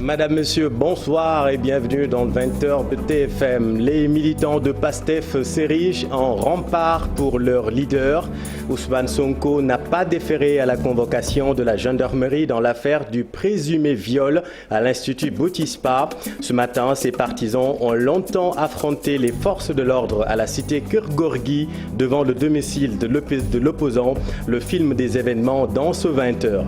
Madame, Monsieur, bonsoir et bienvenue dans 20h de TFM. Les militants de PASTEF s'érigent en rempart pour leur leader. Ousmane Sonko n'a pas déféré à la convocation de la gendarmerie dans l'affaire du présumé viol à l'Institut Boutispa. Ce matin, ses partisans ont longtemps affronté les forces de l'ordre à la cité Keur-Gorgui devant le domicile de l'opposant. Le film des événements dans ce 20h.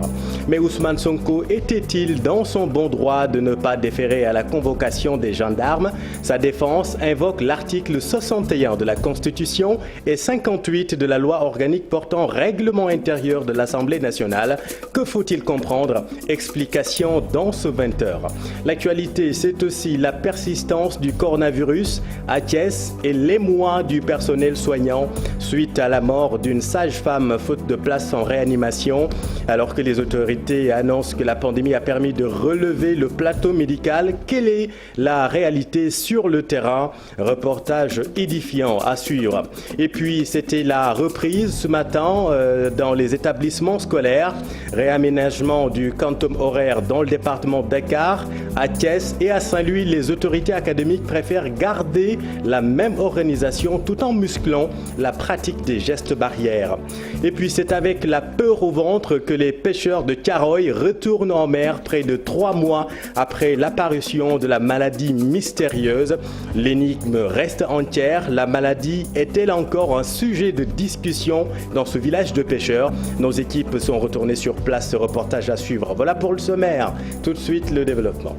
Mais Ousmane Sonko était-il dans son bon droit de ne pas déférer à la convocation des gendarmes? Sa défense invoque l'article 61 de la Constitution et 58 de la loi organique portant règlement intérieur de l'Assemblée nationale. Que faut-il comprendre? Explication dans ce 20h. L'actualité, c'est aussi la persistance du coronavirus à Thiès et l'émoi du personnel soignant suite à la mort d'une sage-femme faute de place en réanimation. Alors que les autorités annoncent que la pandémie a permis de relever le plateau médical, quelle est la réalité sur le terrain? Reportage édifiant à suivre. Et puis, c'était la reprise ce matin dans les établissements scolaires. Réaménagement du quantum horaire dans le département de Dakar. À Thiès et à Saint-Louis, les autorités académiques préfèrent garder la même organisation tout en musclant la pratique des gestes barrières. Et puis, c'est avec la peur au ventre que les pêcheurs de Caroy retournent en mer près de 3 mois après l'apparition de la maladie mystérieuse. L'énigme reste entière. La maladie est-elle encore un sujet de discussion dans ce village de pêcheurs? Nos équipes sont retournées sur place. Ce reportage à suivre. Voilà pour le sommaire. Tout de suite, le développement.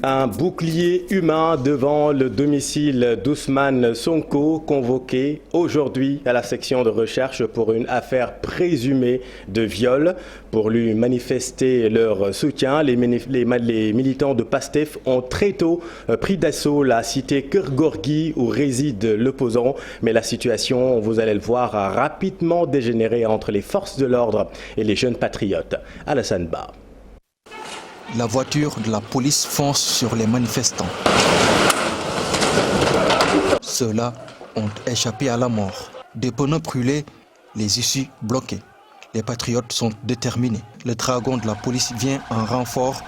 Un bouclier humain devant le domicile d'Ousmane Sonko, convoqué aujourd'hui à la section de recherche pour une affaire présumée de viol. Pour lui manifester leur soutien, les militants de PASTEF ont très tôt pris d'assaut la cité Keur-Gorgui où réside l'opposant. Mais la situation, vous allez le voir, a rapidement dégénéré entre les forces de l'ordre et les jeunes patriotes. Alassane Ba. La voiture de la police fonce sur les manifestants. Ceux-là ont échappé à la mort. Des pneus brûlés, les issues bloquées. Les patriotes sont déterminés. Le dragon de la police vient en renfort.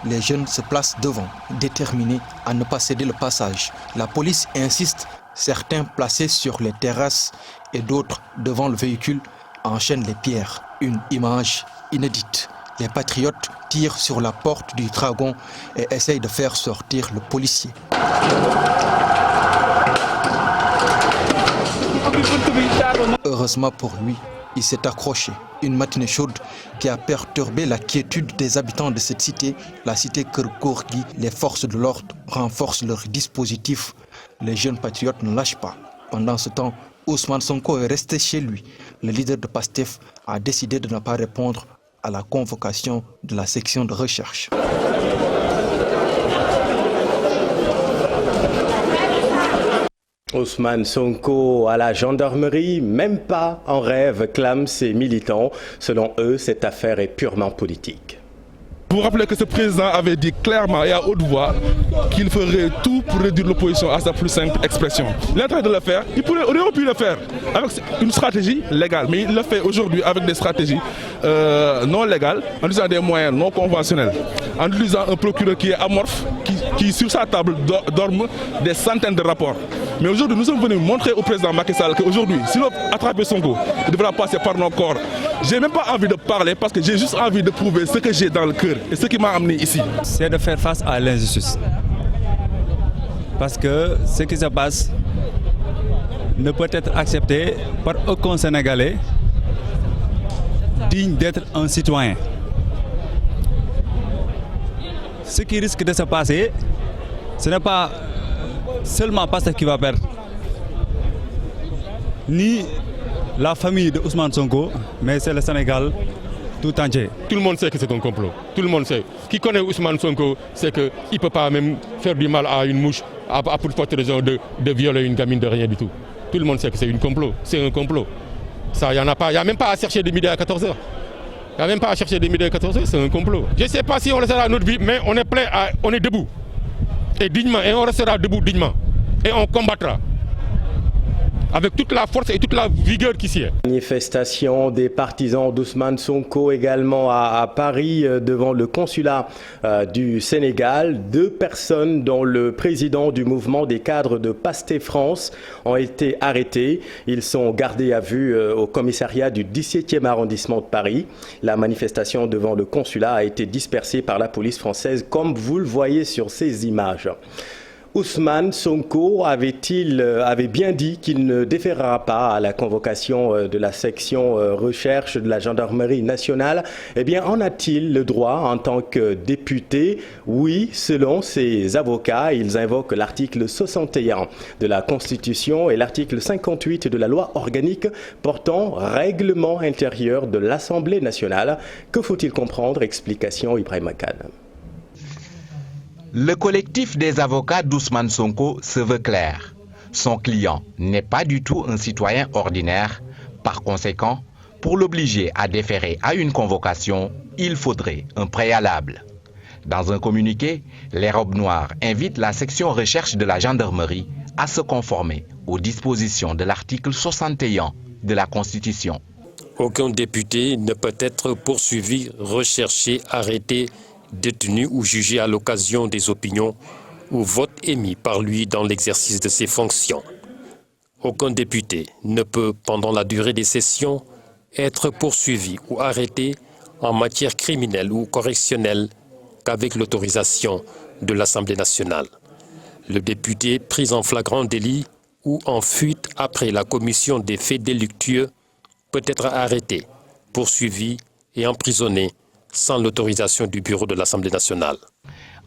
Les jeunes se placent devant, déterminés à ne pas céder le passage. La police insiste, certains placés sur les terrasses et d'autres devant le véhicule enchaînent les pierres. Une image inédite. Les patriotes tirent sur la porte du dragon et essayent de faire sortir le policier. Heureusement pour lui, il s'est accroché. Une matinée chaude qui a perturbé la quiétude des habitants de cette cité, la cité Keur-Gorgui. Les forces de l'ordre renforcent leur dispositif. Les jeunes patriotes ne lâchent pas. Pendant ce temps, Ousmane Sonko est resté chez lui. Le leader de PASTEF a décidé de ne pas répondre à la convocation de la section de recherche. Ousmane Sonko à la gendarmerie, même pas en rêve, clament ses militants. Selon eux, cette affaire est purement politique. Vous vous rappelez que ce président avait dit clairement et à haute voix qu'il ferait tout pour réduire l'opposition à sa plus simple expression. Il est en train de le faire. On aurait pu le faire avec une stratégie légale, mais il le fait aujourd'hui avec des stratégies non légales, en utilisant des moyens non conventionnels, en utilisant un procureur qui est amorphe, qui sur sa table dorment des centaines de rapports. Mais aujourd'hui, nous sommes venus montrer au président Macky Sall qu'aujourd'hui, s'il veut attraper Sonko, il devra passer par nos corps. Je n'ai même pas envie de parler parce que j'ai juste envie de prouver ce que j'ai dans le cœur et ce qui m'a amené ici. C'est de faire face à l'injustice. Parce que ce qui se passe ne peut être accepté par aucun Sénégalais digne d'être un citoyen. Ce qui risque de se passer, ce n'est pas seulement PASTEF qui va perdre, ni la famille de Ousmane Sonko, mais c'est le Sénégal tout entier. Tout le monde sait que c'est un complot. Tout le monde sait. Qui connaît Ousmane Sonko sait qu'il ne peut pas même faire du mal à une mouche à pour forte raison de violer une gamine de rien du tout. Tout le monde sait que c'est un complot. C'est un complot. Ça, il n'y en a pas. Il n'y a même pas à chercher de midi à 14h. Il n'y a même pas à chercher de midi à 14h, c'est un complot. Je ne sais pas si on restera notre vie, mais on est prêt, on est debout. Et dignement, et on restera debout dignement. Et on combattra. avec toute la force et toute la vigueur qui s'y est. Manifestation des partisans d'Ousmane Sonko également à Paris devant le consulat du Sénégal. 2 personnes dont le président du mouvement des cadres de Pastef France ont été arrêtés. Ils sont gardés à vue au commissariat du 17e arrondissement de Paris. La manifestation devant le consulat a été dispersée par la police française comme vous le voyez sur ces images. Ousmane Sonko avait bien dit qu'il ne déférera pas à la convocation de la section recherche de la gendarmerie nationale. Eh bien, en a-t-il le droit en tant que député? Oui, selon ses avocats, ils invoquent l'article 61 de la Constitution et l'article 58 de la loi organique portant règlement intérieur de l'Assemblée nationale. Que faut-il comprendre? Explication Ibrahima Kane. Le collectif des avocats d'Ousmane Sonko se veut clair. Son client n'est pas du tout un citoyen ordinaire. Par conséquent, pour l'obliger à déférer à une convocation, il faudrait un préalable. Dans un communiqué, les robes noires invitent la section recherche de la gendarmerie à se conformer aux dispositions de l'article 61 de la Constitution. Aucun député ne peut être poursuivi, recherché, arrêté, détenu ou jugé à l'occasion des opinions ou votes émis par lui dans l'exercice de ses fonctions. Aucun député ne peut, pendant la durée des sessions, être poursuivi ou arrêté en matière criminelle ou correctionnelle qu'avec l'autorisation de l'Assemblée nationale. Le député pris en flagrant délit ou en fuite après la commission des faits délictueux peut être arrêté, poursuivi et emprisonné sans l'autorisation du bureau de l'Assemblée nationale.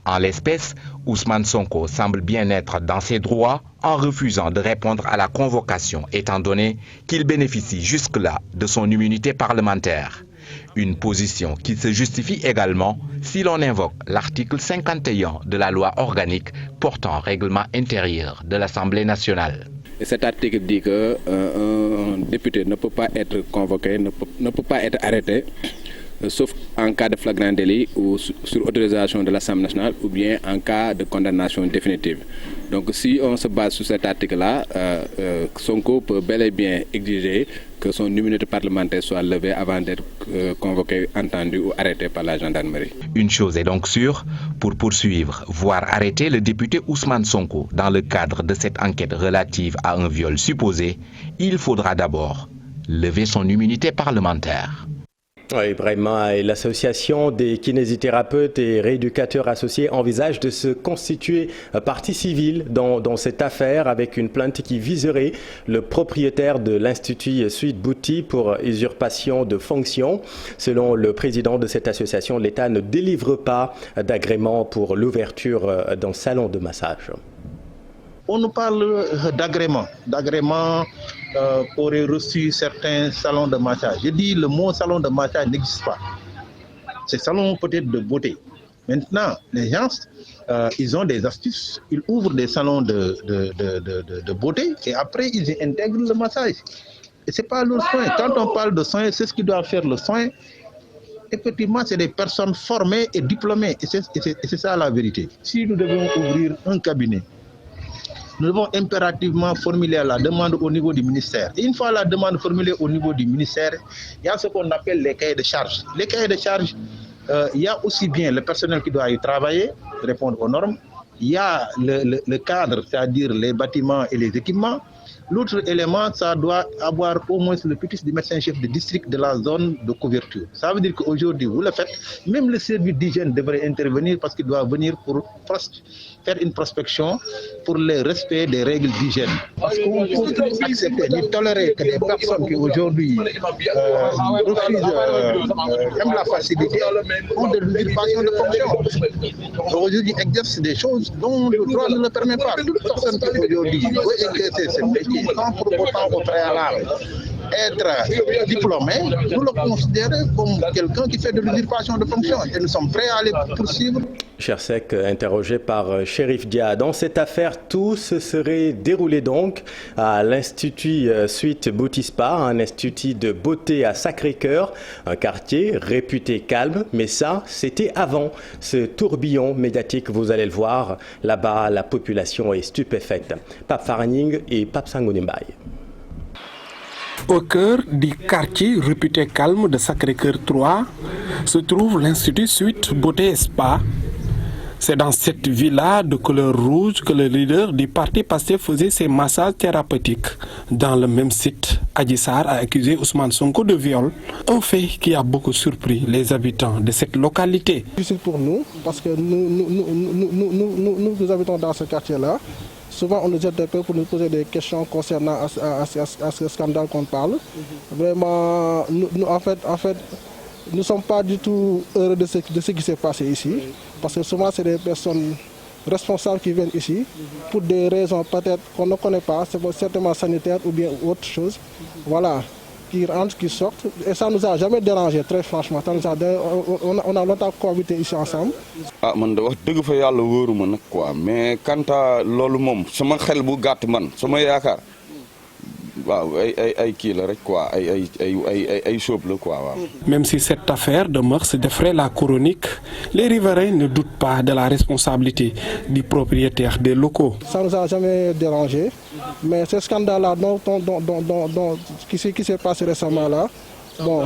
En l'espèce, Ousmane Sonko semble bien être dans ses droits en refusant de répondre à la convocation, étant donné qu'il bénéficie jusque-là de son immunité parlementaire. Une position qui se justifie également si l'on invoque l'article 51 de la loi organique portant règlement intérieur de l'Assemblée nationale. Et cet article dit qu'un député ne peut pas être convoqué, ne peut pas être arrêté, sauf en cas de flagrant délit ou sur autorisation de l'Assemblée nationale ou bien en cas de condamnation définitive. Donc si on se base sur cet article-là, Sonko peut bel et bien exiger que son immunité parlementaire soit levée avant d'être convoqué, entendu ou arrêté par la gendarmerie. Une chose est donc sûre, pour poursuivre, voire arrêter le député Ousmane Sonko dans le cadre de cette enquête relative à un viol supposé, il faudra d'abord lever son immunité parlementaire. Oui, vraiment. Et l'association des kinésithérapeutes et rééducateurs associés envisage de se constituer partie civile dans cette affaire avec une plainte qui viserait le propriétaire de l'Institut Sweet Booty pour usurpation de fonction. Selon le président de cette association, l'État ne délivre pas d'agrément pour l'ouverture d'un salon de massage. On nous parle d'agrément qu'auraient reçu certains salons de massage. Je dis le mot salon de massage n'existe pas. C'est salon peut-être de beauté. Maintenant, les gens, ils ont des astuces. Ils ouvrent des salons de beauté et après ils y intègrent le massage. Et ce n'est pas leur soin. Quand on parle de soin, c'est ce qui doit faire le soin. Effectivement, c'est des personnes formées et diplômées. Et c'est ça la vérité. Si nous devons ouvrir un cabinet, nous devons impérativement formuler la demande au niveau du ministère. Et une fois la demande formulée au niveau du ministère, il y a ce qu'on appelle les cahiers de charges. Les cahiers de charges, il y a aussi bien le personnel qui doit y travailler, répondre aux normes. Il y a le cadre, c'est-à-dire les bâtiments et les équipements. L'autre élément, ça doit avoir au moins le pupitre du médecin-chef de district de la zone de couverture. Ça veut dire qu'aujourd'hui, vous le faites, même le service d'hygiène devrait intervenir parce qu'il doit venir pour faire une prospection pour le respect des règles d'hygiène. Parce qu'on ne peut plus accepter ni tolérer que des personnes qui aujourd'hui refusent même la facilité ont de l'usurpation de fonction. Aujourd'hui, exercent des choses dont le droit ne le permet pas. Toute personne qui aujourd'hui veut exercer ce métier sans pour autant au préalable être diplômé, nous le considérons comme quelqu'un qui fait de l'usurpation de fonction et nous sommes prêts à aller poursuivre. Chersek, interrogé par Chérif Dia. Dans cette affaire, tout se serait déroulé donc à l'Institut Sweet Booty Spa, un institut de beauté à Sacré-Cœur, un quartier réputé calme, mais ça, c'était avant ce tourbillon médiatique, vous allez le voir. Là-bas, la population est stupéfaite. Pape Faraning et Pape Sangoné Mbaye. Au cœur du quartier réputé calme de Sacré-Cœur 3 se trouve l'Institut Suite Beauté Spa. C'est dans cette villa de couleur rouge que le leader du parti PASTEF faisait ses massages thérapeutiques. Dans le même site, Adji Sarr a accusé Ousmane Sonko de viol, un fait qui a beaucoup surpris les habitants de cette localité. C'est pour nous, parce que nous habitons dans ce quartier-là. Souvent, on nous interpelle pour nous poser des questions concernant à ce scandale qu'on parle. Vraiment, en fait, nous ne sommes pas du tout heureux de ce qui s'est passé ici, parce que souvent c'est des personnes responsables qui viennent ici pour des raisons peut-être qu'on ne connaît pas, c'est certainement sanitaire ou bien autre chose. Voilà, qui rentrent, qui sortent, et ça ne nous a jamais dérangé, très franchement. On a longtemps cohabité ici ensemble. Ah man de wax dëgg fa yàlla wóoruma nag quoi, mais quant à loolu moom sama xel bu gàtt man sama yaakaar waaw ay kii la rek quoi ay sóob la quoi waaw. Même si cette affaire de mœurs défraie la chronique, les riverains ne doutent pas de la responsabilité du propriétaire des locaux. Ça ne nous a jamais dérangé, mais ce scandale-là qui s'est passé récemment là, bon,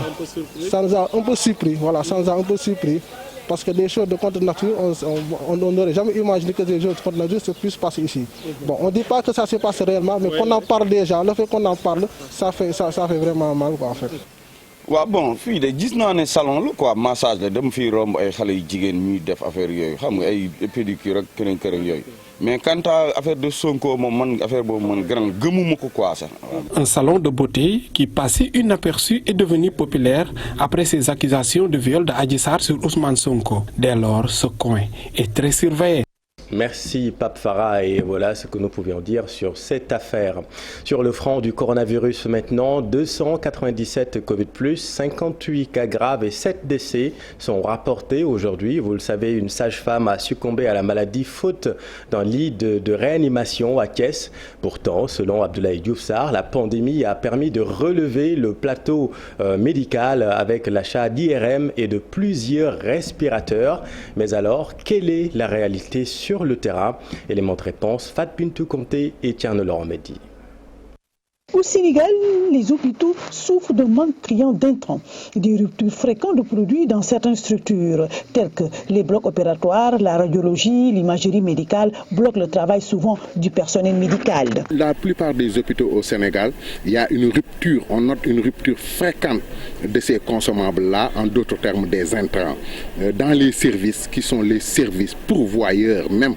ça nous a un peu surpris, voilà, ça nous a un peu surpris. Parce que des choses de contre nature, on n'aurait jamais imaginé que des choses de contre nature se puissent passer ici. Bon, on ne dit pas que ça se passe réellement, mais qu'on en parle déjà. Le fait qu'on en parle, ça fait vraiment mal, quoi, en fait. waaw bon fii de gis naa ne salon la quoi, massage la dem fii romb ay xale yu jigéen ñuy def affaire yooyu xam nga ay pédicure ak keneen yooyu. Mais quant à affaire de Sonko, affaire gëmuma ko quoi ça. Un salon de beauté qui passait inaperçu est devenu populaire après ces accusations de viol de Adji Sarr sur Ousmane Sonko. Dès lors, ce coin est très surveillé. Merci Pape Farah, et voilà ce que nous pouvions dire sur cette affaire. Sur le front du coronavirus maintenant, 297 Covid+, 58 cas graves et 7 décès sont rapportés aujourd'hui. Vous le savez, une sage-femme a succombé à la maladie faute d'un lit de réanimation à Thiès. Pourtant, selon Abdoulaye Diouf Sarr, la pandémie a permis de relever le plateau médical avec l'achat d'IRM et de plusieurs respirateurs. Mais alors, quelle est la réalité sur le terrain? Élément de réponse, Fat Bintou Conté et Tierno Laurent Mehdi. Au Sénégal, les hôpitaux souffrent de manque criant d'intrants, des ruptures fréquentes de produits dans certaines structures, telles que les blocs opératoires, la radiologie, l'imagerie médicale, bloquent le travail souvent du personnel médical. La plupart des hôpitaux au Sénégal, il y a une rupture, on note une rupture fréquente de ces consommables-là, en d'autres termes des intrants, dans les services qui sont les services pourvoyeurs même,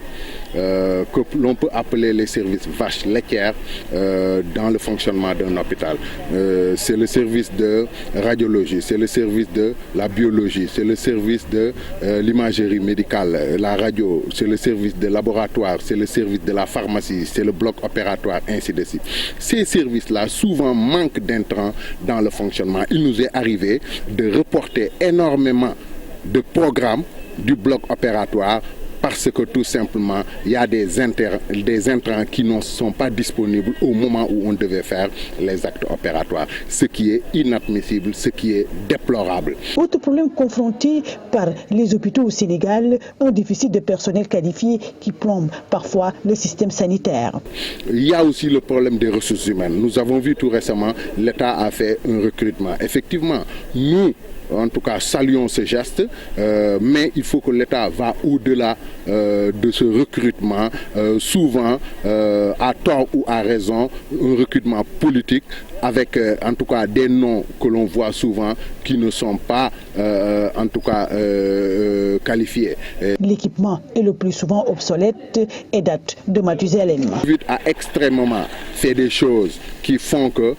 que l'on peut appeler les services vaches laitières dans le fonctionnement d'un hôpital. C'est le service de radiologie, c'est le service de la biologie, c'est le service de l'imagerie médicale, la radio, c'est le service de laboratoire, c'est le service de la pharmacie, c'est le bloc opératoire, ainsi de suite. Ces services-là souvent manquent d'intrants dans le fonctionnement. Il nous est arrivé de reporter énormément de programmes du bloc opératoire parce que tout simplement, il y a des intrants qui ne sont pas disponibles au moment où on devait faire les actes opératoires, ce qui est inadmissible, ce qui est déplorable. Autre problème confronté par les hôpitaux au Sénégal, un déficit de personnel qualifié qui plombe parfois le système sanitaire. Il y a aussi le problème des ressources humaines. Nous avons vu tout récemment, l'État a fait un recrutement. Effectivement, nous, en tout cas, saluons ce geste, mais il faut que l'État va au-delà de ce recrutement, souvent à tort ou à raison, un recrutement politique avec en tout cas des noms que l'on voit souvent qui ne sont pas en tout cas qualifiés. L'équipement est le plus souvent obsolète et date de Mathusalem. Le Covid a extrêmement fait des choses qui font que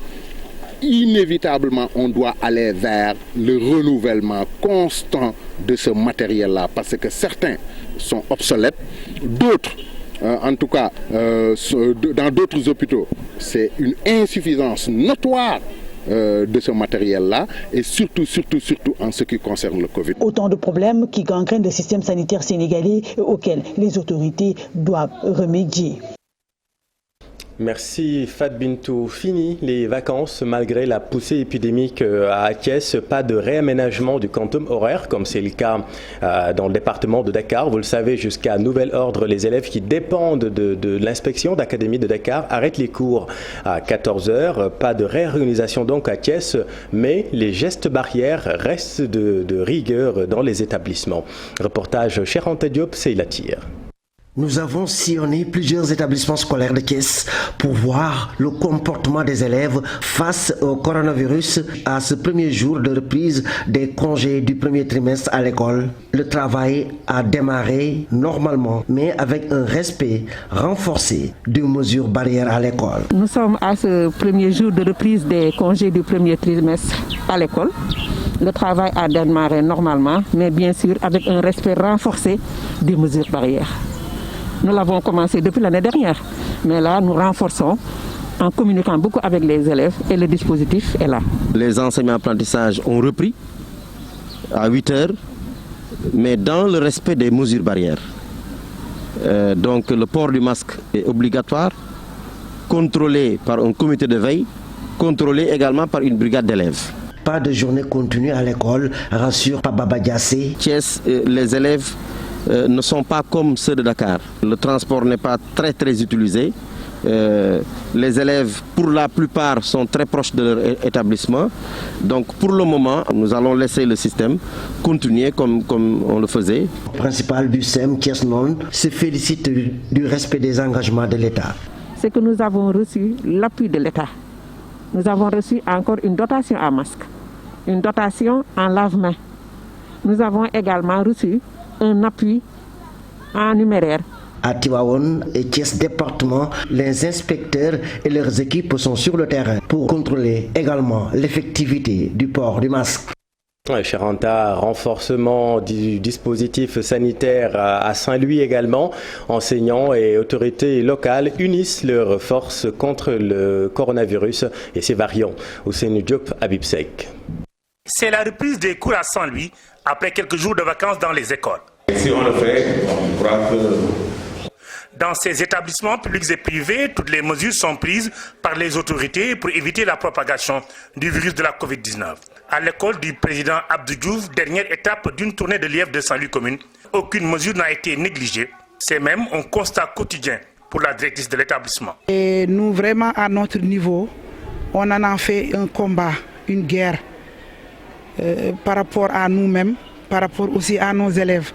inévitablement, on doit aller vers le renouvellement constant de ce matériel-là, parce que certains sont obsolètes, d'autres, en tout cas, dans d'autres hôpitaux, c'est une insuffisance notoire de ce matériel-là, et surtout en ce qui concerne le Covid. Autant de problèmes qui gangrènent le système sanitaire sénégalais auxquels les autorités doivent remédier. Merci Fat Bintou. Fini les vacances malgré la poussée épidémique à Thiès. Pas de réaménagement du quantum horaire comme c'est le cas dans le département de Dakar. Vous le savez, jusqu'à nouvel ordre, les élèves qui dépendent de l'inspection d'académie de Dakar arrêtent les cours à 14h. Pas de réorganisation donc à Thiès, mais les gestes barrières restent de rigueur dans les établissements. Reportage Cherante Diop, c'est la tire. Nous avons sillonné plusieurs établissements scolaires de Thiès pour voir le comportement des élèves face au coronavirus à ce premier jour de reprise des congés du premier trimestre à l'école. Le travail a démarré normalement, mais avec un respect renforcé des mesures barrières à l'école. Nous sommes à ce premier jour de reprise des congés du premier trimestre à l'école. Le travail a démarré normalement, mais bien sûr avec un respect renforcé des mesures barrières. Nous l'avons commencé depuis l'année dernière, mais là nous renforçons en communiquant beaucoup avec les élèves et le dispositif est là. Les enseignements-apprentissages ont repris à 8h, mais dans le respect des mesures barrières. Donc le port du masque est obligatoire, contrôlé par un comité de veille, contrôlé également par une brigade d'élèves. Pas de journée continue à l'école, rassure Pababa Diassé. Thiès, les élèves ne sont pas comme ceux de Dakar. Le transport n'est pas très utilisé. Les élèves, pour la plupart, sont très proches de leur établissement. Donc, pour le moment, nous allons laisser le système continuer comme on le faisait. Le principal du SEM, Thiès Nord, se félicite du respect des engagements de l'État. C'est que nous avons reçu l'appui de l'État. Nous avons reçu encore une dotation en masque, une dotation en lave-mains. Nous avons également reçu un appui en numéraire. À Tivaouane et Thiès département, les inspecteurs et leurs équipes sont sur le terrain pour contrôler également l'effectivité du port du masque. Charanta, renforcement du dispositif sanitaire à Saint-Louis également. Enseignants et autorités locales unissent leurs forces contre le coronavirus et ses variants. Ousseynou Diop, Abibsek. C'est la reprise des cours à Saint-Louis après quelques jours de vacances dans les écoles. Si on le fait, on croit que... Dans ces établissements publics et privés, toutes les mesures sont prises par les autorités pour éviter la propagation du virus de la Covid-19. À l'école du président Abdou Diouf, dernière étape d'une tournée de lièvre de Saint-Louis commune, aucune mesure n'a été négligée. C'est même un constat quotidien pour la directrice de l'établissement. Et nous, vraiment, à notre niveau, on en a fait un combat, une guerre par rapport à nous-mêmes, par rapport aussi à nos élèves.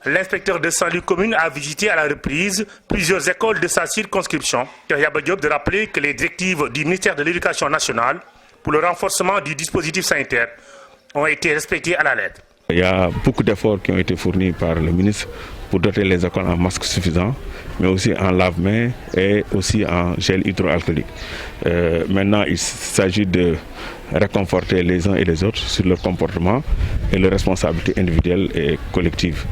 L'inspecteur de Saint-Louis commune a visité à la reprise plusieurs écoles de sa circonscription. Yaba Diop de rappeler que les directives du ministère de l'Éducation nationale pour le renforcement du dispositif sanitaire ont été respectées à la lettre. Il y a beaucoup d'efforts qui ont été fournis par le ministre pour doter les écoles en masques suffisants, mais aussi en lave-mains et aussi en gel hydroalcoolique. Maintenant, il s'agit de réconforter les uns et les autres sur leur comportement et leur responsabilité individuelle et collective.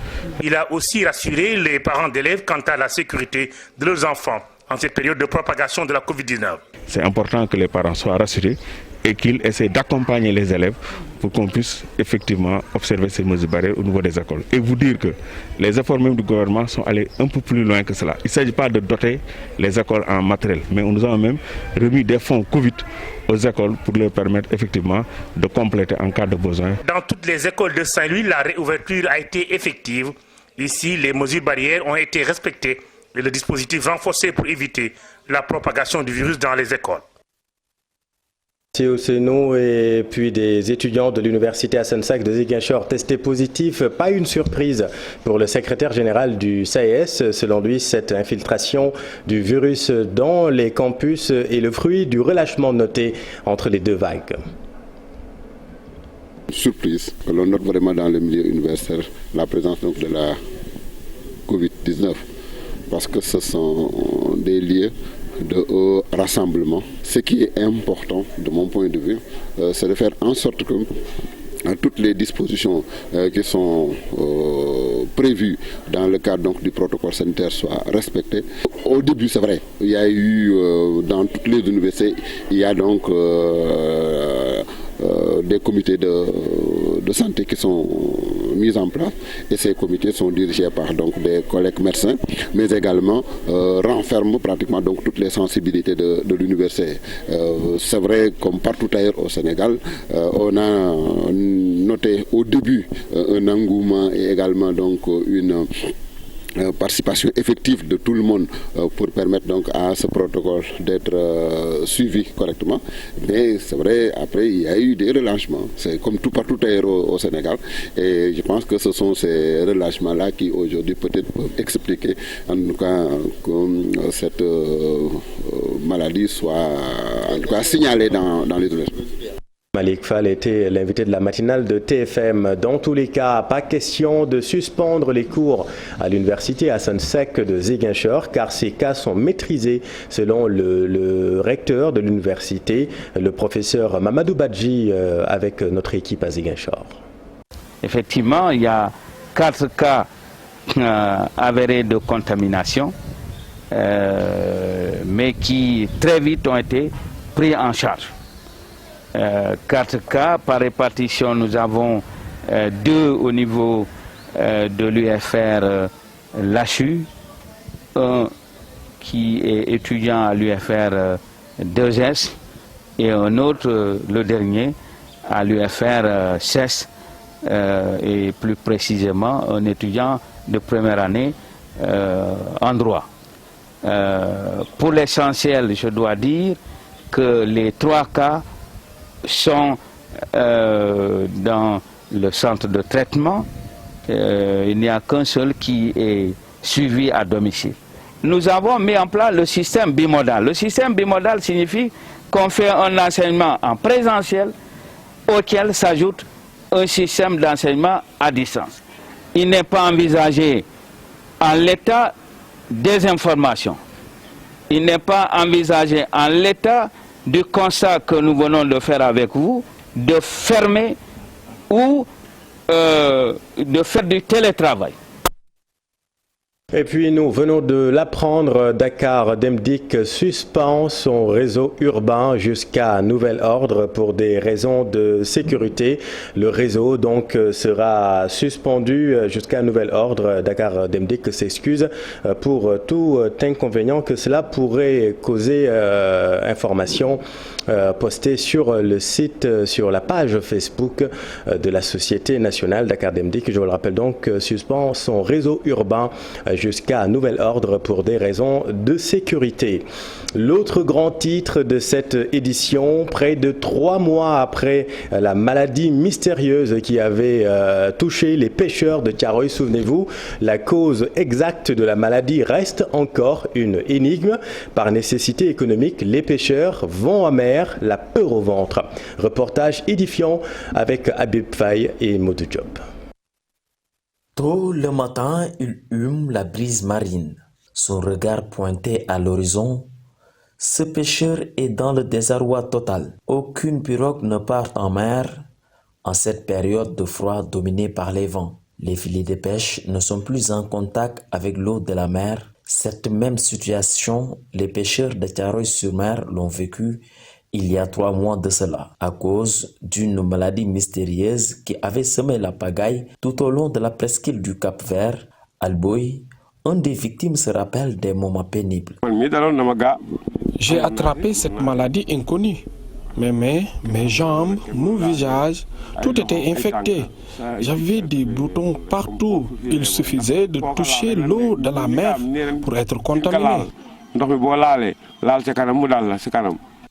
Il a aussi rassuré les parents d'élèves quant à la sécurité de leurs enfants en cette période de propagation de la Covid-19. C'est important que les parents soient rassurés et qu'ils essaient d'accompagner les élèves pour qu'on puisse effectivement observer ces mesures barrières au niveau des écoles. Et vous dire que les efforts même du gouvernement sont allés un peu plus loin que cela. Il ne s'agit pas de doter les écoles en matériel, mais nous avons même remis des fonds Covid aux écoles pour leur permettre effectivement de compléter en cas de besoin. Dans toutes les écoles de Saint-Louis, la réouverture a été effective. Ici, les mesures barrières ont été respectées et le dispositif renforcé pour éviter la propagation du virus dans les écoles. Ousseynou et puis des étudiants de l'université Hassan-Sack de Ziguinchor testés positifs. Pas une surprise pour le secrétaire général du SAES. Selon lui, cette infiltration du virus dans les campus est le fruit du relâchement noté entre les deux vagues. Surprise, l'on note vraiment dans le milieu universitaire la présence donc de la Covid-19 parce que ce sont des lieux de rassemblement. Ce qui est important de mon point de vue, c'est de faire en sorte que toutes les dispositions qui sont prévues dans le cadre donc, du protocole sanitaire soient respectées. Au début, c'est vrai, il y a eu dans toutes les universités, il y a donc des comités de santé qui sont mis en place et ces comités sont dirigés par donc des collègues médecins, mais également renferment pratiquement donc toutes les sensibilités de l'université. C'est vrai, comme partout ailleurs au Sénégal, on a noté au début un engouement et également donc une participation effective de tout le monde pour permettre donc à ce protocole d'être suivi correctement. Mais c'est vrai, après il y a eu des relâchements. C'est comme tout partout ailleurs au Sénégal. Et je pense que ce sont ces relâchements-là qui aujourd'hui peut-être peuvent expliquer en tout cas que cette maladie soit en tout cas signalée dans les universités. Malik Fall était l'invité de la matinale de TFM. Dans tous les cas, pas question de suspendre les cours à l'université Assane Seck de Ziguinchor, car ces cas sont maîtrisés selon le recteur de l'université, le professeur Mamadou Badji, avec notre équipe à Ziguinchor. Effectivement, il y a 4 cas avérés de contamination, mais qui très vite ont été pris en charge. 4 cas par répartition, nous avons 2 au niveau de l'UFR l'ACHU, un qui est étudiant à l'UFR 2S et un autre, le dernier, à l'UFR 16 et plus précisément un étudiant de première année en droit. Pour l'essentiel, je dois dire que les 3 cas sont dans le centre de traitement. Il n'y a qu'un seul qui est suivi à domicile. Nous avons mis en place le système bimodal. Le système bimodal signifie qu'on fait un enseignement en présentiel auquel s'ajoute un système d'enseignement à distance. Il n'est pas envisagé en l'état des informations. Il n'est pas envisagé en l'état du constat que nous venons de faire avec vous, de fermer ou de faire du télétravail. Et puis nous venons de l'apprendre, Dakar Demdik suspend son réseau urbain jusqu'à nouvel ordre pour des raisons de sécurité. Le réseau donc sera suspendu jusqu'à nouvel ordre. Dakar Demdik s'excuse pour tout inconvénient que cela pourrait causer. Information postée sur le site, sur la page Facebook de la Société nationale. Dakar Demdik, je vous le rappelle donc, suspend son réseau urbain jusqu'à nouvel ordre pour des raisons de sécurité. L'autre grand titre de cette édition, près de 3 mois après la maladie mystérieuse qui avait touché les pêcheurs de Thiaroye, souvenez-vous, la cause exacte de la maladie reste encore une énigme. Par nécessité économique, les pêcheurs vont à mer, la peur au ventre. Reportage édifiant avec Habib Faye et Modou Diop. Tôt le matin, il hume la brise marine. Son regard pointé à l'horizon, ce pêcheur est dans le désarroi total. Aucune pirogue ne part en mer en cette période de froid dominée par les vents. Les filets de pêche ne sont plus en contact avec l'eau de la mer. Cette même situation, les pêcheurs de Thiaroye-sur-Mer l'ont vécu il y a 3 mois de cela, à cause d'une maladie mystérieuse qui avait semé la pagaille tout au long de la presqu'île du Cap-Vert. Alboy, un des victimes, se rappelle des moments pénibles. J'ai attrapé cette maladie inconnue. Mes mains, mes jambes, mon visage, tout était infecté. J'avais des boutons partout. Il suffisait de toucher l'eau de la mer pour être contaminé.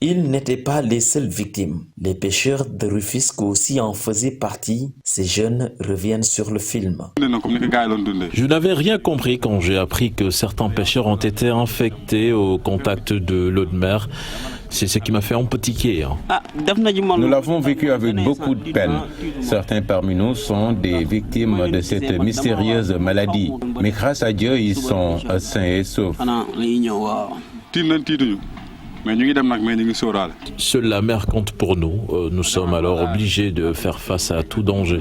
Ils n'étaient pas les seules victimes. Les pêcheurs de Rufisque aussi en faisaient partie. Ces jeunes reviennent sur le film. Je n'avais rien compris quand j'ai appris que certains pêcheurs ont été infectés au contact de l'eau de mer. C'est ce qui m'a fait empatiquer. Nous l'avons vécu avec beaucoup de peine. Certains parmi nous sont des victimes de cette mystérieuse maladie. Mais grâce à Dieu, ils sont sains et saufs. Seule la mer compte pour nous. Nous sommes alors obligés de faire face à tout danger.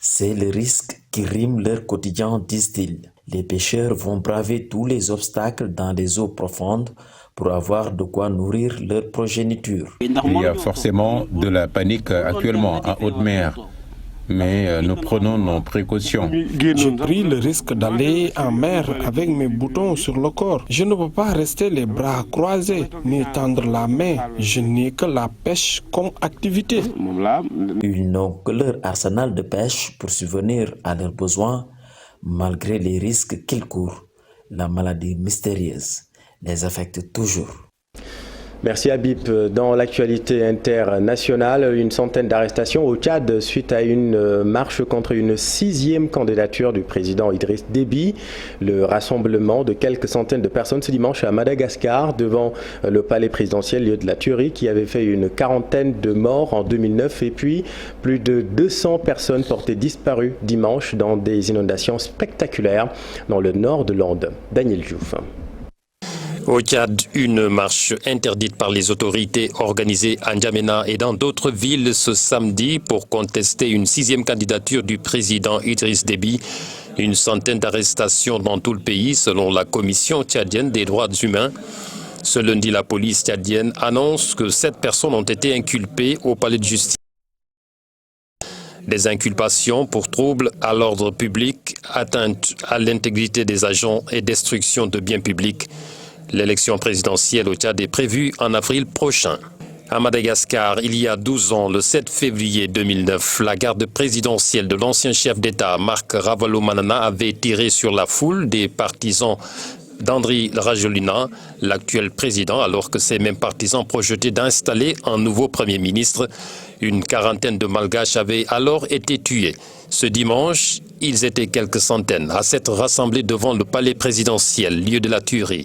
C'est le risque qui rime leur quotidien, disent-ils. Les pêcheurs vont braver tous les obstacles dans les eaux profondes pour avoir de quoi nourrir leur progéniture. Il y a forcément de la panique actuellement en haute mer, mais nous prenons nos précautions. J'ai pris le risque d'aller en mer avec mes boutons sur le corps. Je ne peux pas rester les bras croisés ni tendre la main. Je n'ai que la pêche comme activité. Ils n'ont que leur arsenal de pêche pour subvenir à leurs besoins, malgré les risques qu'ils courent. La maladie mystérieuse les affecte toujours. Merci Habib. Dans l'actualité internationale, une centaine d'arrestations au Tchad suite à une marche contre une 6e candidature du président Idriss Déby. Le rassemblement de quelques centaines de personnes ce dimanche à Madagascar devant le palais présidentiel, lieu de la tuerie, qui avait fait une quarantaine de morts en 2009 et puis plus de 200 personnes portées disparues dimanche dans des inondations spectaculaires dans le nord de l'Inde. Daniel Diouf. Au Tchad, une marche interdite par les autorités organisée à N'Djamena et dans d'autres villes ce samedi pour contester une 6e candidature du président Idriss Déby. Une centaine d'arrestations dans tout le pays selon la Commission tchadienne des droits humains. Ce lundi, la police tchadienne annonce que 7 personnes ont été inculpées au palais de justice. Des inculpations pour troubles à l'ordre public, atteinte à l'intégrité des agents et destruction de biens publics. L'élection présidentielle au Tchad est prévue en avril prochain. À Madagascar, il y a 12 ans, le 7 février 2009, la garde présidentielle de l'ancien chef d'État, Marc Ravalomanana, avait tiré sur la foule des partisans d'Andry Rajoelina, l'actuel président, alors que ces mêmes partisans projetaient d'installer un nouveau Premier ministre. Une quarantaine de Malgaches avaient alors été tués. Ce dimanche, ils étaient quelques centaines à s'être rassemblés devant le palais présidentiel, lieu de la tuerie.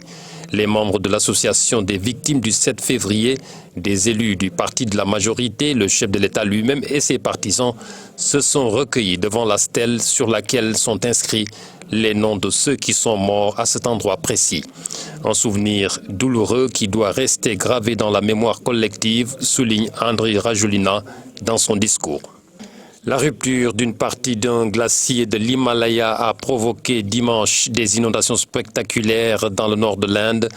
Les membres de l'association des victimes du 7 février, des élus du parti de la majorité, le chef de l'État lui-même et ses partisans se sont recueillis devant la stèle sur laquelle sont inscrits les noms de ceux qui sont morts à cet endroit précis. Un souvenir douloureux qui doit rester gravé dans la mémoire collective, souligne Andry Rajoelina dans son discours. La rupture d'une partie d'un glacier de l'Himalaya a provoqué dimanche des inondations spectaculaires dans le nord de l'Inde.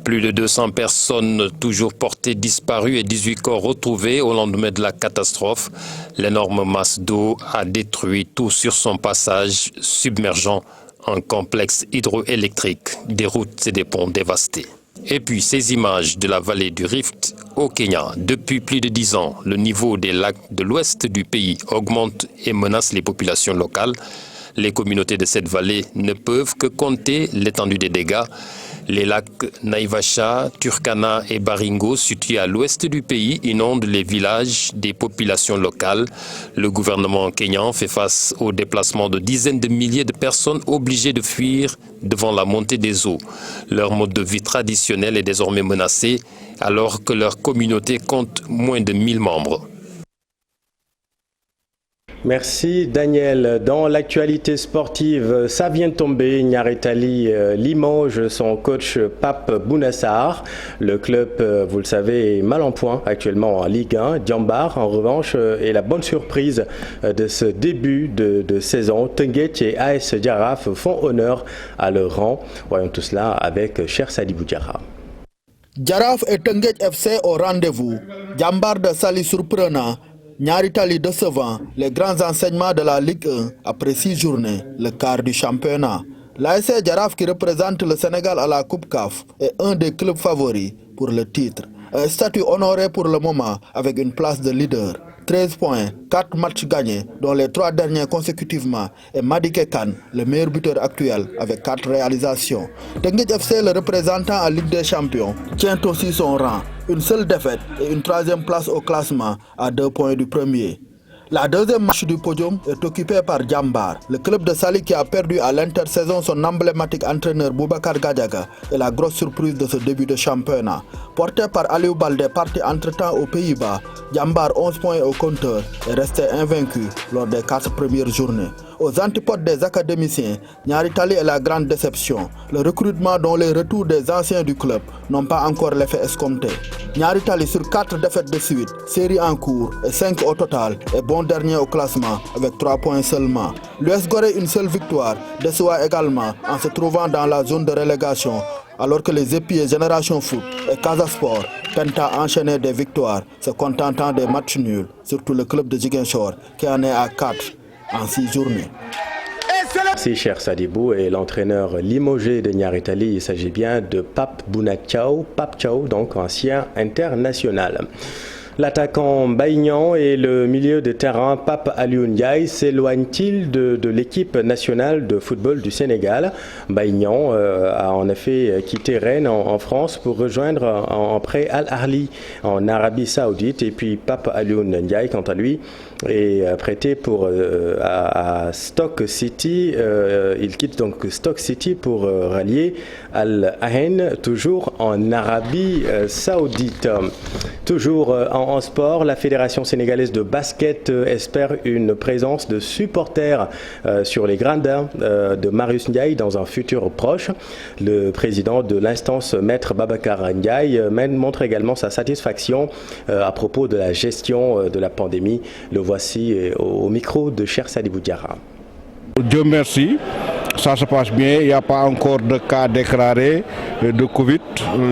Plus de 200 personnes toujours portées disparues et 18 corps retrouvés au lendemain de la catastrophe. L'énorme masse d'eau a détruit tout sur son passage, submergeant un complexe hydroélectrique, des routes et des ponts dévastés. Et puis ces images de la vallée du Rift au Kenya. Depuis plus de 10 ans, le niveau des lacs de l'ouest du pays augmente et menace les populations locales. Les communautés de cette vallée ne peuvent que compter l'étendue des dégâts. Les lacs Naivasha, Turkana et Baringo, situés à l'ouest du pays, inondent les villages des populations locales. Le gouvernement kényan fait face au déplacement de dizaines de milliers de personnes obligées de fuir devant la montée des eaux. Leur mode de vie traditionnel est désormais menacé, alors que leur communauté compte moins de 1000 membres. Merci Daniel. Dans l'actualité sportive, ça vient de tomber. Nyaretali limoge son coach Pape Bounassar. Le club, vous le savez, est mal en point actuellement en Ligue 1. Djambar, en revanche, est la bonne surprise de ce début de saison. Teungueth et AS Jaraaf font honneur à leur rang. Voyons tout cela avec Cher Sadibou Diarra. Jaraaf et Teungueth FC au rendez-vous. Djambar de Saly surprenant. Nyaritali décevant, les grands enseignements de la Ligue 1 après 6 journées, le quart du championnat. L'AS Jaraaf qui représente le Sénégal à la Coupe CAF est un des clubs favoris pour le titre. Un statut honoré pour le moment avec une place de leader. 13 points, 4 matchs gagnés, dont les 3 derniers consécutivement, et Madické Kane, le meilleur buteur actuel, avec 4 réalisations. Teungueth FC, le représentant en Ligue des Champions, tient aussi son rang. Une seule défaite et une 3e place au classement à 2 points du premier. La deuxième marche du podium est occupée par Djambar, le club de Saly qui a perdu à l'intersaison son emblématique entraîneur Boubacar Gadiaga et la grosse surprise de ce début de championnat. Porté par Aliou Baldé parti entre-temps aux Pays-Bas, Djambar 11 points au compteur est resté invaincu lors des 4 premières journées. Aux antipodes des académiciens, Nyaritali est la grande déception. Le recrutement dont les retours des anciens du club n'ont pas encore l'effet escompté. Nyaritali sur 4 défaites de suite, série en cours et 5 au total, est bon dernier au classement avec 3 points seulement. L'US Gorée une seule victoire, déçoit également en se trouvant dans la zone de relégation Alors que les épiers Génération Foot et Casa Sport peinent à enchaîner des victoires, se contentant des matchs nuls, surtout le club de Ziguinchor qui en est à 4 en 6 journées. Merci cher Sadibou et l'entraîneur limogé de Niaritali, il s'agit bien de Pape Bounathiao, Pape Thiaw, donc ancien international. L'attaquant Baïgnan et le milieu de terrain Pape Alioune Ndiaye s'éloignent-ils de l'équipe nationale de football du Sénégal? Baïgnan a en effet quitté Rennes en France pour rejoindre en prêt Al Ahly en Arabie Saoudite, et puis Pape Alioune Ndiaye quant à lui est prêté à Stoke City. Il quitte donc Stoke City pour rallier Al Ain, toujours en Arabie Saoudite. Toujours en sport, la Fédération sénégalaise de basket espère une présence de supporters sur les gradins de Marius Ndiaye dans un futur proche. Le président de l'instance, Maître Babacar Ndiaye, montre également sa satisfaction à propos de la gestion de la pandémie. Le voici au micro de Cheikh Sadibou Diarra. Dieu merci, ça se passe bien, il n'y a pas encore de cas déclarés de Covid,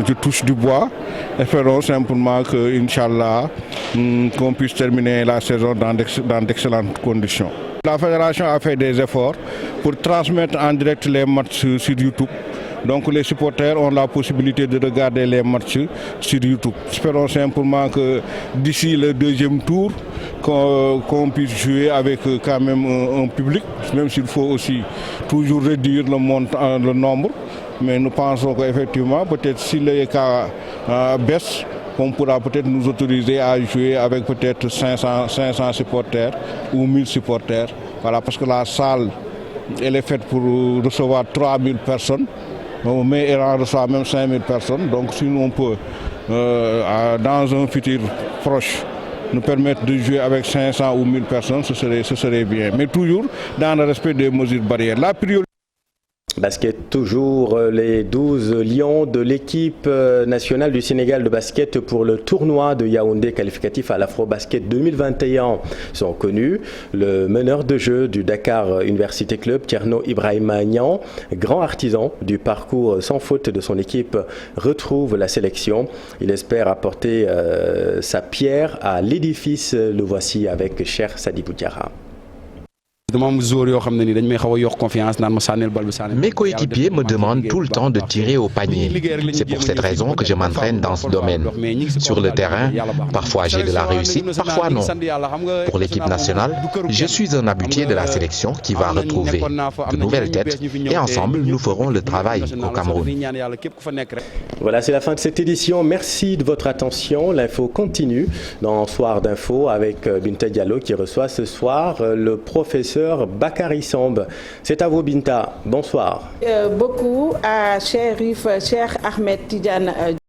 je touche du bois. Espérons simplement que, Inch'Allah, qu'on puisse terminer la saison dans d'excellentes conditions. La fédération a fait des efforts pour transmettre en direct les matchs sur YouTube. Donc les supporters ont la possibilité de regarder les matchs sur YouTube. Espérons simplement que d'ici le deuxième tour, qu'on puisse jouer avec quand même un public, même s'il faut aussi toujours réduire le nombre. Mais nous pensons qu'effectivement, peut-être si les cas baissent, on pourra peut-être nous autoriser à jouer avec peut-être 500 supporters ou 1000 supporters. Voilà, parce que la salle, elle est faite pour recevoir 3000 personnes. Mais elle en reçoit même 5000 personnes. Donc si on peut, dans un futur proche, nous permettre de jouer avec 500 ou 1000 personnes, ce serait bien. Mais toujours dans le respect des mesures barrières. La priorité... Basket toujours, les 12 lions de l'équipe nationale du Sénégal de basket pour le tournoi de Yaoundé qualificatif à l'Afro-Basket 2021 sont connus. Le meneur de jeu du Dakar Université Club, Thierno Ibrahima Niang, grand artisan du parcours sans faute de son équipe, retrouve la sélection. Il espère apporter sa pierre à l'édifice. Le voici avec Cheikh Sadibou Diarra. Mes coéquipiers me demandent tout le temps de tirer au panier. C'est pour cette raison que je m'entraîne dans ce domaine. Sur le terrain, parfois j'ai de la réussite, parfois non. Pour l'équipe nationale, je suis un habitué de la sélection qui va retrouver de nouvelles têtes et ensemble nous ferons le travail au Cameroun. Voilà, c'est la fin de cette édition. Merci de votre attention. L'info continue dans Soir d'info avec Binta Diallo qui reçoit ce soir le professeur Bakary Samb. C'est à vous Binta, bonsoir. Beaucoup à Cheikh Ahmed Tidiane